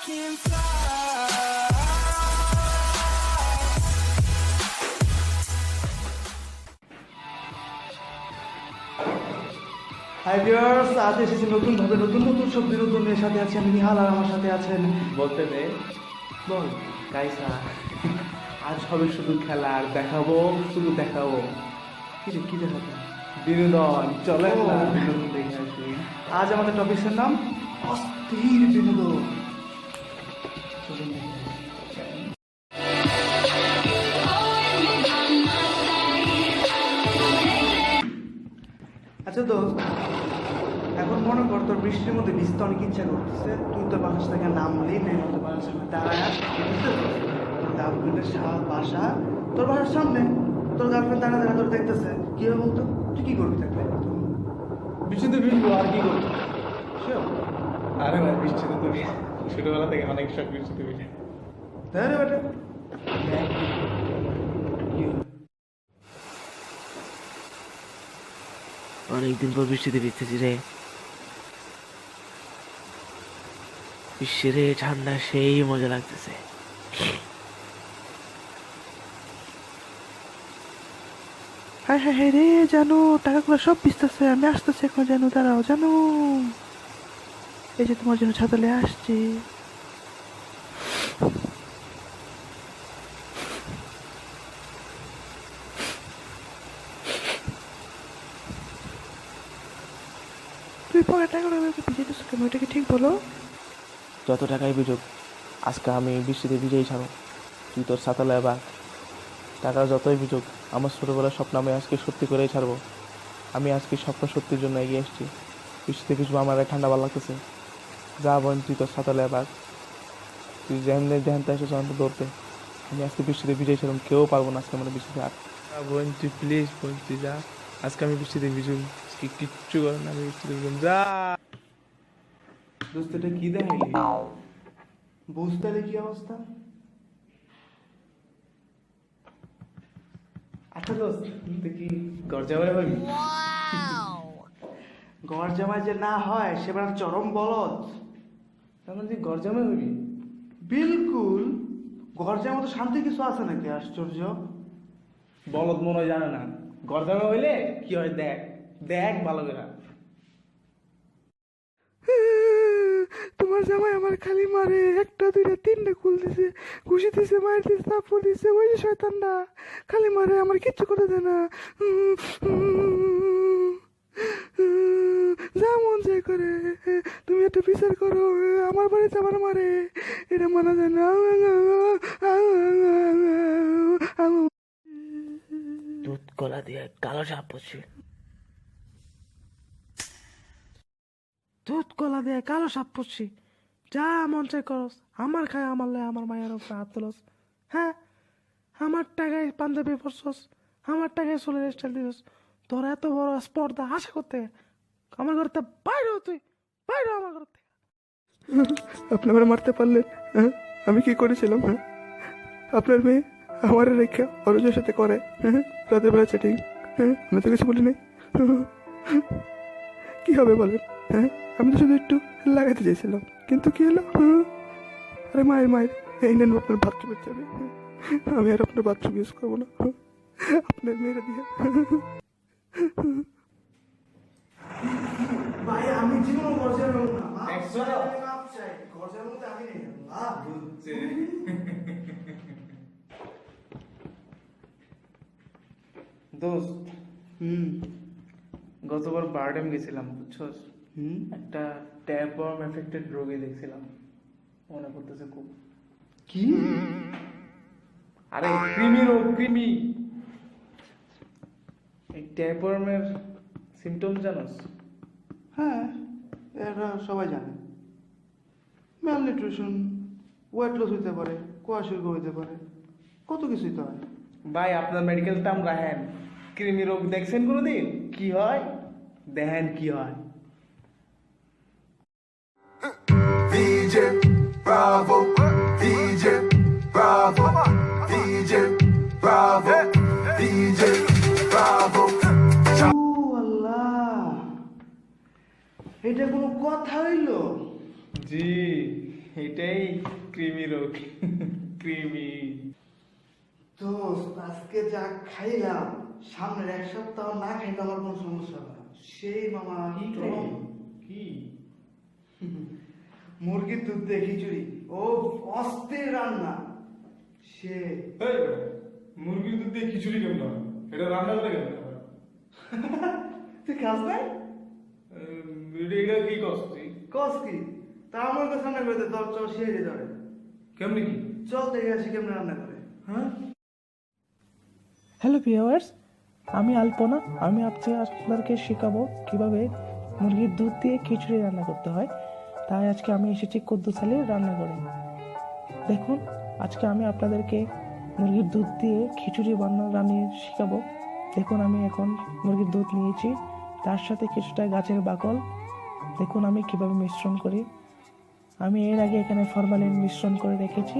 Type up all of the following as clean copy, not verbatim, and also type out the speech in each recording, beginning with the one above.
Hi viewers, আজ এসেছি নতুনভাবে নতুন সব বিনোদনের সাথে আছি আমি নিহাল, আর আমার সাথে আছেন বলতে দে বল কাইসা। আজ হবে শুধু খেলা, আর দেখাবো শুধু দেখাবো কি দেখাতে বিনোদন। চলে ও। না বিনোদন দেখে আসি। আজ আমাদের টপিকের নাম অস্থির বিনোদন। চলুন দেখে আসি। আচ্ছা দোস্ত, এখন মনে কর তোর বৃষ্টির মধ্যে ভিজতে অনেক ইচ্ছা করতেছে, তুই তোর বাসার থেকে নামলি, নেমে তোর বাসার সামনে দাঁড়ায়, তোর গার্লফ্রেন্ডের বাসা তোর বাসার সামনে, তোর গার্লফ্রেন্ড দাঁড়া দাঁড়া তোর দেখতেছে, কি হবে বলতো? তুই কি করবি থাকলে? বৃষ্টিতে ভিজবো আর কি করবো? Sure. আরে না, বৃষ্টিতে তো ছোটবেলা থেকে অনেক শখ বৃষ্টিতে ভিজে। তাই রে বেটা, অনেকদিন পর বৃষ্টিতে ভিজতেছি রে। বিশ্বেরে ঠান্ডা সেই মজা লাগতেছে। হ্যাঁ হ্যাঁ হ্যাঁ রে, জানো টাকাগুলো সব ভিজতেছে, আমি আসতেছি এখন, জানো দাঁড়াও, জানো এই যে তোমার জন্য ছাতালে আসছে। তুই পরে টাকাগুলো ভিজে কেন, এটা কি ঠিক বলো? যত টাকাই ভিজুক, আজকে আমি বৃষ্টিতে ভিজেই ছাড়ো। তুই তোর ছাতা লয়ে বা, টাকা যতই ভিজুক, আমার ছোটবেলার স্বপ্ন আমি আজকে সত্যি করেই ছাড়বো। আমি আজকে স্বপ্ন সত্যির জন্য এগিয়ে এসেছি। বৃষ্টিতে ভিজবো, আমার আর ঠান্ডা ভালো লাগতেছে। যা বোন, তুই তোর ছাতা লয়ে বাঘ, তুই যেমনি ধ্যানতে এসেছ আমাকে দৌড়তে। আমি আজকে বৃষ্টিতে ভিজেই ছিলাম, কেউ পারবো না আজকে মানে বৃষ্টিতে আর। বোন তুই প্লিজ, বোন তুই যা, আজকে আমি বৃষ্টিতে ভিজুম। আজকে কিচ্ছু করে না, আমি বৃষ্টিতে ভিজুম। যা দোস্ত এটা কি দেখাইলি? বুঝতে কি অবস্থা? আচ্ছা দোস্ত, তুই কি ঘর যাওয়ার ভাবি? ঘর জামাই যে না হয় সেবার চরম বলদ। তার মানে তুই ঘর জামাই হবি? বিলকুল, ঘর জামাই মতো শান্তি কিছু আছে নাকি? আশ্চর্য। বলদ মনে হয় জানে না, ঘর জামাই হইলে কি হয় দেখ, দেখ ভালো করে। তোমার জামাই আমার খালি মারে, একটা দুইটা তিনটা কুল দিছে, ঘুষি দিছে, মার দিছে, তারপর দিছে, ওই যে শয়তানটা খালি মারে, আমার কিচ্ছু করতে দেয় না। যা মন চাই করে, তুমি একটা বিচার করো, আমার বাড়িতে আমার মারে, এটা মানা যায় না। দুধ কলা দিয়ে কালো সাপ পড়ছে, দুধ কলা দিয়ে কালো সাপ পড়ছি, যা মন চাই করস, আমার খায় আমার লে, আমার মায়ের উপরে হাত তুলস। হ্যাঁ, আমার টাকায় পাঞ্জাবি পরছস, আমার টাকায় চুলের স্টাইল দিছস, তোর এত বড় স্পর্ধা আশা করতে আমার ঘরতে বাইরে, তুই বাইরে আমার ঘর থেকে। আপনি আমার মারতে পারলেন? হ্যাঁ, আমি কি করেছিলাম? হ্যাঁ, আপনার মেয়ে আমার রেখা অরজের সাথে করে, হ্যাঁ, রাতের বেলা চ্যাটিং, হ্যাঁ, আমি তো কিছু বলি নাই। কি হবে বলেন? হ্যাঁ, আমি তো শুধু একটু লাগাতে চাইছিলাম, কিন্তু কি হলো? আরে মায়ের মায়ের, এই নেন আপনার বাথরুমের চাবি, আমি আর আপনার বাথরুম ইউজ করবো না, আপনার মেয়েরা দিয়ে। ভাই আমি জীবন ঘর জামাই হবো না। মাপ একশো। চাই, আমি মাপ চাই। ঘর জামাই মতো আমি নেই। মাপ। দোস্ত, হুম গতবার বারডেম গেছিলাম বুঝছস, হুম একটা ট্যাপওয়ার্ম এফেক্টেড রোগী দেখছিলাম, মনে পড়তেছে খুব। কি? আরে কৃমি রোগ, কৃমি। এই ট্যাপওয়ার্মের সিমটম জানোস? হ্যাঁ, এটা সবাই জানে। ম্যালনিউট্রিশন, ওয়েট লস হইতে পারে, কোয়াশির্ক হইতে পারে, কত কিছুই তো হয়। ভাই আপনার মেডিকেল টার্ম রাখেন, কৃমি রোগ দেখছেন কোনোদিন? কি হয় দেখেন কি হয়। DJ Bravo, DJ Bravo, DJ Bravo, DJ Bravo. ও আল্লাহ, এটা কোনো কথা হইলো? জি, এটাই কৃমি রোগ। কৃমি। দোস্ত আজকে যা খাইলাম, সামনের এক সপ্তাহ না খাইলে আমার কোনো সমস্যা হবে না। সেই মামা কি? মুরগির দুধ দিয়ে খিচুড়ি, ও অস্থির রান্না। সে এই মুরগির দুধ দিয়ে খিচুড়ি কেমন হয়? এটা রান্না করে কেমন হয়? তুই খাস নাই? এটা কি কস তুই? কস কি? তা আমার কাছে রান্না করে দে, তোর চল সে ধরে। কেমনি কি? চল দেখে আসি কেমন রান্না করে। হ্যাঁ, হ্যালো ভিউয়ার্স, আমি আলপনা। আমি আপনাদেরকে শেখাবো কিভাবে মুরগির দুধ দিয়ে খিচুড়ি রান্না করতে হয়। তাই আজকে আমি এসেছি কুদ্দুস আলীর রান্না করে। দেখুন, আজকে আমি আপনাদেরকে মুরগির দুধ দিয়ে খিচুড়ি রান্নিয়ে শেখাবো। দেখুন, আমি এখন মুরগির দুধ নিয়েছি, তার সাথে কিছুটা গাছের বাকল। দেখুন আমি কিভাবে মিশ্রণ করি। আমি এর আগে এখানে ফরমালিন মিশ্রণ করে রেখেছি,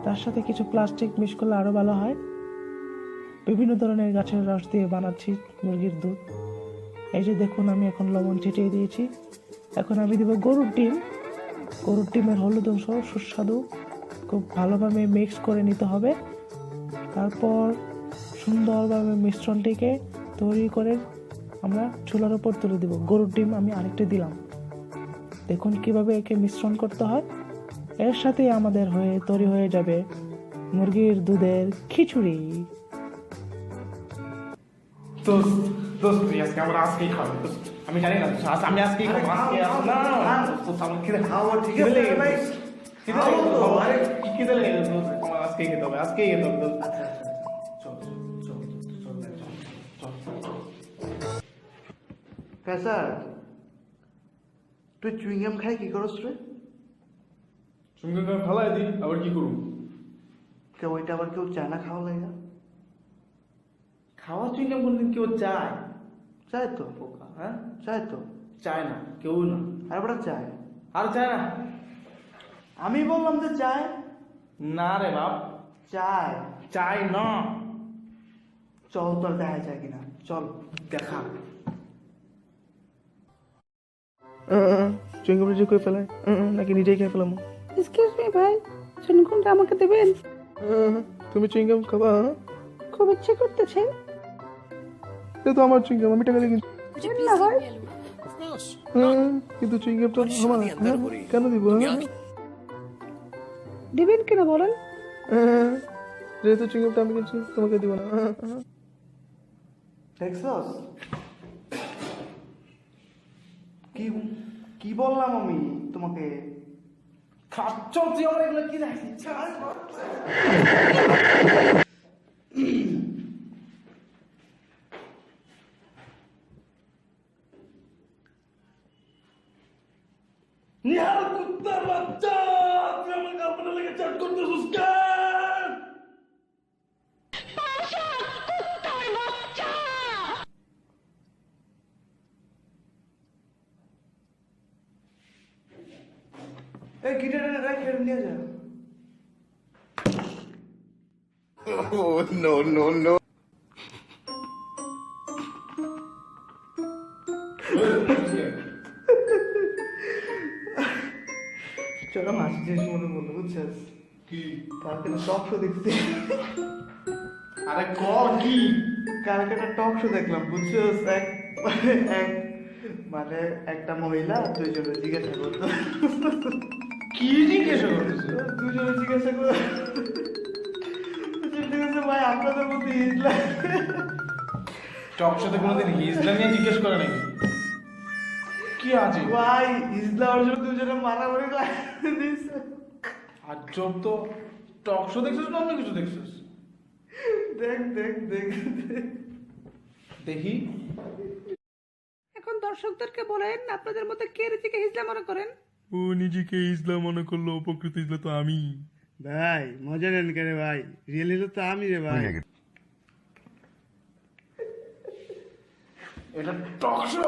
তার সাথে কিছু প্লাস্টিক মিক্স করলে আরও ভালো হয়। বিভিন্ন ধরনের গাছের রস দিয়ে বানাচ্ছি মুরগির দুধ। এই যে দেখুন, আমি এখন লবণ ছিটিয়ে দিয়েছি। এখন আমি দেবো গরুর ডিম। গরুর ডিমের হলুদ অংশ সুস্বাদু, খুব ভালোভাবে মিক্স করে নিতে হবে। তারপর সুন্দরভাবে মিশ্রণটিকে তৈরি করে আমরা চুলার উপর তুলে দেব। গরুর ডিম আমি আরেকটি দিলাম। দেখুন কিভাবে একে মিশ্রণ করতে হয়। এর সাথে আমাদের তৈরি হয়ে যাবে মুরগির দুধের খিচুড়ি। দোস্ত তুই আজকে আমরা আজকেই খাবো। আমি জানি না, আমি আজকেই খাবো। আজকে না আমার খিদে খাওয়া ঠিক আছে ভাই। খিদে লেগে গেছে। আমার আজকেই খেতে হবে, আজকেই খেতে হবে। আচ্ছা আচ্ছা, চল চল চল চল চল। স্যার, তুই চুইংগাম খাই কি করস রে? সঙ্গে ফেলাই দিই, আবার কি করুন? কেউ ওইটা আবার কেউ চায় না খাওয়া লাগে? খাওয়া চুইংগাম কোনদিন কেউ চায়? চায় তো, হ্যাঁ চায় তো। চায় না, কেউ না। আর ওটা চায়? আর চায় না? আমি বললাম যে চায়। না রে বাপ, চায়। চাই না। চল তোর দেখা যায় কিনা, চল দেখা। চুইংগাম নিজে করে ফেলায় নাকি নিজেই খেয়ে ফেলাম? এক্সকিউজ মি ভাই, চুনকুনটা আমাকে দেবেন? তুমি চুইংগাম খাবা? খুব ইচ্ছে করতেছে। এটা তো আমার চুইংগাম, আমি টাকা দিয়ে কিনছি। দেন না ভাই। কিন্তু চুইংগামটা আমার, কেন দিব? দিবেন কিনা বলেন? যেহেতু চুইংগামটা আমি কিনছি, তোমাকে দিব না। দেখছস কি কি বললাম আমি তোমাকে? খাচ্ছ তুই আমার এগুলো কি রাখিস? নিহাল কুত্তার বাচ্চা, তুই আমার গার্লফ্রেন্ডের লেগে চ্যাট করতেছিস কেন? এই গিটারটা রেখে নিয়ে যা। Oh, no, no, no. চলো হাসি জিনিস মনে বললো, বুঝছিস? কি? কালকে না টক শো দেখছি। আরে কর কি? কালকে একটা টক শো দেখলাম, বুঝছিস? এক মানে একটা মহিলা দুইজনে জিজ্ঞাসা করতো। কি জিজ্ঞাসা করতেছিস? দুজনে জিজ্ঞাসা করতো ভাই আপনাদের মধ্যে ইসলাম টক সাথে কোনোদিন ইসলামিয়া জিজ্ঞেস করে নাকি? কি আছে ভাই, ইসলামের জন্য দুজনে মারামারি দিয়েছে। আর জব তো টক শো দেখছিস না অন্য কিছু দেখছিস? দেখ দেখ দেখ দেখি। এখন দর্শকদেরকে বলেন, আপনাদের মধ্যে কে নিজেকে হিজলা মনে করেন? ও নিজেকে ইসলাম মনে করলো, উপকৃত ইসলাম তো আমি। ভাই মজা নেন কেন ভাই? রিয়েল হিরো তো আমি রে ভাই। এটা টক শো।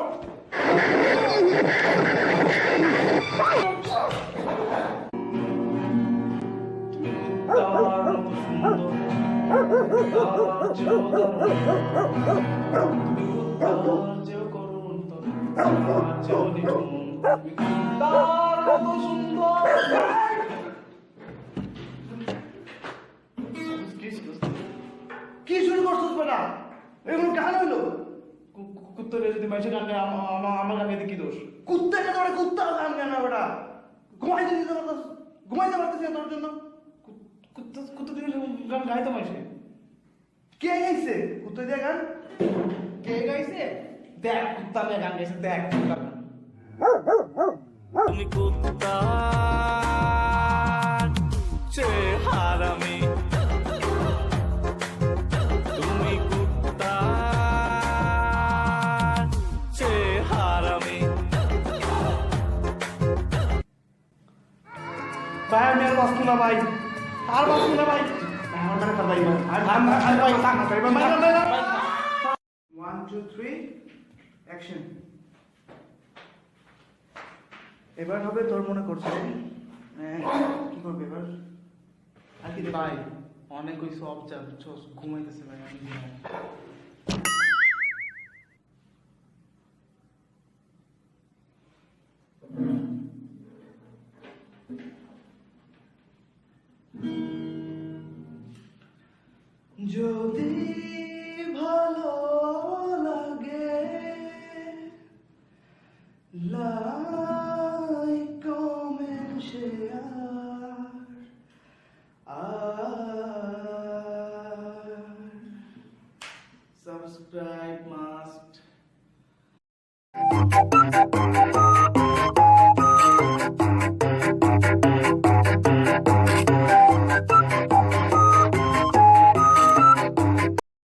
তার মতো সুন্দর কি শুরু করছিস বেটা? এগুলো গান হইলো? কুত্তরে যদি মানুষের গান গায়, আমার গান গাইতে কি দোষ? কুত্তা কেন রে? কুত্তা গান গায় না বেটা। ঘুমাইতে পারতেছি না তোর জন্য। কুত্তা দিয়ে গান গাইতো মানুষে? কে গাইছে কুত্তা দিয়ে গান? কে গাইছে? দেখ কুত্তা নিয়ে গান গাইছে, দেখ কুত্তা গান। তুমি কুত্তা চেহারামি, তুমি কুত্তা চেহারামি। ভাই আমি আর বাঁচবো না ভাই, আর বাঁচবো না ভাই। আমার মানে কথা ভাই, ভাই 1 2 3 অ্যাকশন। এবার হবে তোর মনে করছে কি করবে এবার? আর কি ভাই অনেক হইছে, অবজার্ভ ঘুমাইতেছে ভাই, আমি ঘুমাই। যদি ভালো লাগে লাইক কমেন্ট শেয়ার আর সাবস্ক্রাইব মাস্ট।